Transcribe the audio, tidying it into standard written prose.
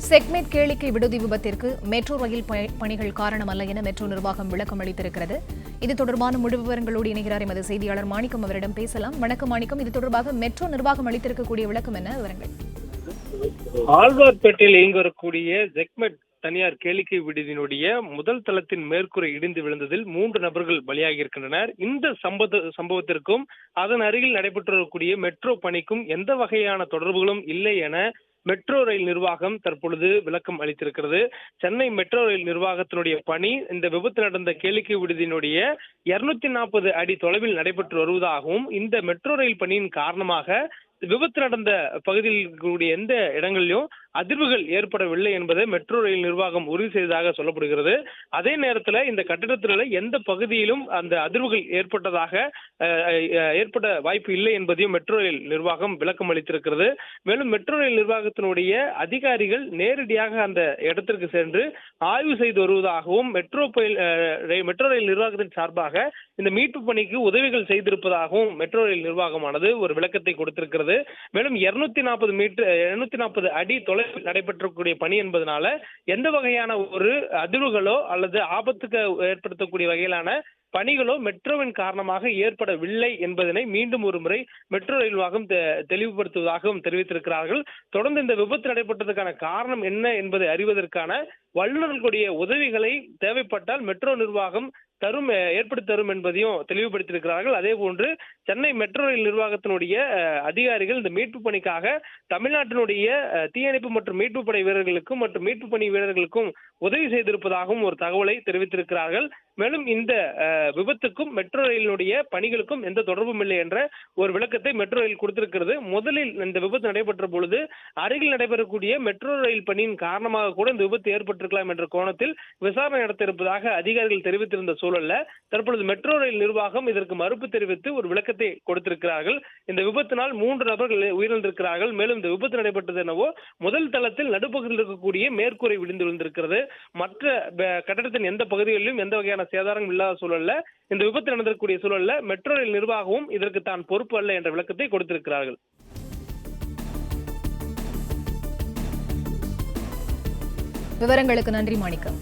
Checkmate கேளிக்கை விடுதி விபத்திற்கு மெட்ரோ ரயில் பணிகள் காரணமல்ல என மெட்ரோ நிர்வாகம் விளக்கம் அளித்திருக்கிறது. இது தொடர்பான முழு விவரங்களோடு இணைகிறார் எமது செய்தியாளர் மாணிக்கம். அவரிடம் பேசலாம். வணக்கம் மாணிக்கம், இது தொடர்பாக மெட்ரோ நிர்வாகம் அளித்திருக்கக்கூடிய விளக்கம் என்ன? விவரங்கள். ஆழ்வார்பேட்டையில் இயங்கி வரக்கூடிய செக்மெட் தனியார் கேளிக்கை விடுதியினுடைய முதல் தளத்தின் மேற்கூரை இடிந்து விழுந்ததில் 3 நபர்கள் பலியாகி இருக்கின்றனர். இந்த சம்பவத்திற்கும் அதன் அருகில் நடைபெற்றிருக்கக்கூடிய மெட்ரோ பணிக்கும் எந்த வகையான தொடர்புகளும் இல்லை என மெட்ரோ ரயில் நிர்வாகம் தற்பொழுது விளக்கம் அளித்திருக்கிறது. சென்னை மெட்ரோ ரயில் நிர்வாகத்தினுடைய பணி இந்த விபத்து நடந்த கேளிக்கை விடுதியினுடைய 240 அடி தொலைவில் நடைபெற்று வருவதாகவும், இந்த மெட்ரோ ரயில் பணியின் காரணமாக விபத்து நடந்த பகுதியில் இருக்கக்கூடிய எந்த இடங்களிலும் அதிர்வுகள் ஏற்படவில்லை என்பதை மெட்ரோ ரயில் நிர்வாகம் உறுதி செய்ததாக சொல்லப்படுகிறது. அதே நேரத்தில் இந்த கட்டிடத்தில் எந்த பகுதியிலும் அந்த அதிர்வுகள் ஏற்பட வாய்ப்பு இல்லை என்பதையும் மெட்ரோ ரயில் நிர்வாகம் விளக்கம் அளித்திருக்கிறது. மேலும் மெட்ரோ ரயில் நிர்வாகத்தினுடைய அதிகாரிகள் நேரடியாக அந்த இடத்திற்கு சென்று ஆய்வு செய்து வருவதாகவும், மெட்ரோ ரயில் நிர்வாகத்தின் சார்பாக இந்த மீட்பு பணிக்கு உதவிகள் செய்திருப்பதாகவும் மெட்ரோ ரயில் நிர்வாகமானது ஒரு விளக்கத்தை கொடுத்திருக்கிறது. மேலும் 240 அடி தொலைவில் நடைபெற்றக்கூடிய பணி என்பதனால எந்த வகையான ஒரு அதிர்வுகளோ அல்லது ஆபத்துக்கு ஏற்படுத்தக்கூடிய வகையிலான பணிகளோ மெட்ரோவின் காரணமாக ஏற்படவில்லை என்பதனை மீண்டும் ஒரு முறை மெட்ரோ ரயில் நிர்வாகம் தெளிவுபடுத்துவதாகவும் தெரிவித்திருக்கிறார்கள். தொடர்ந்து இந்த விபத்து நடைபெற்றதற்கான காரணம் என்ன என்பதை அறிவதற்கான வல்லுநர்களுடைய உதவிகளை தேவைப்பட்டால் மெட்ரோ நிர்வாகம் ஏற்படுத்தி தரும் என்பதையும் தெளிவுபடுத்தியிருக்கிறார்கள். அதே போன்று சென்னை மெட்ரோ ரயில் நிர்வாகத்தினுடைய அதிகாரிகள் இந்த மீட்பு பணிக்காக தமிழ்நாட்டினுடைய தீயணைப்பு மற்றும் மீட்பு படை வீரர்களுக்கும் மற்றும் மீட்பு பணி வீரர்களுக்கும் உதவி செய்திருப்பதாகவும் ஒரு தகவலை தெரிவித்திருக்கிறார்கள். மேலும் இந்த விபத்துக்கும் மெட்ரோ ரயிலினுடைய பணிகளுக்கும் எந்த தொடர்பும் இல்லை என்ற ஒரு விளக்கத்தை மெட்ரோ ரயில் கொடுத்திருக்கிறது. முதலில் இந்த விபத்து நடைபெற்ற பொழுது அருகில் நடைபெறக்கூடிய மெட்ரோ ரயில் பணியின் காரணமாக கூட இந்த விபத்து ஏற்பட்டிருக்கலாம் என்ற கோணத்தில் விசாரணை நடத்த இருப்பதாக அதிகாரிகள் தெரிவித்திருந்த சூழல்ல தற்பொழுது மெட்ரோ ரயில் நிர்வாகம் இதற்கு மறுப்பு தெரிவித்து ஒரு விளக்கத்தை கொடுத்திருக்கிறார்கள். இந்த விபத்தினால் 3 நபர்கள் உயிரிழந்திருக்கிறார்கள். மேலும் இந்த விபத்து நடைபெற்றது என்னவோ முதல் தளத்தில் நடுப்பகுதியில் இருக்கக்கூடிய மேற்கூரை விழுந்திருக்கிறது. மற்ற கட்டடத்தின் எந்த பகுதிகளிலும் எந்த வகையான சேதாரம் இல்லாத சூழல்ல இந்த விபத்து நடந்திருக்கக்கூடிய சூழல்ல மெட்ரோ ரயில் நிர்வாகமும் இதற்கு தான் பொறுப்பு அல்ல என்ற விளக்கத்தை கொடுத்திருக்கிறார்கள். விவரங்களுக்கு நன்றி மாணிக்கம்.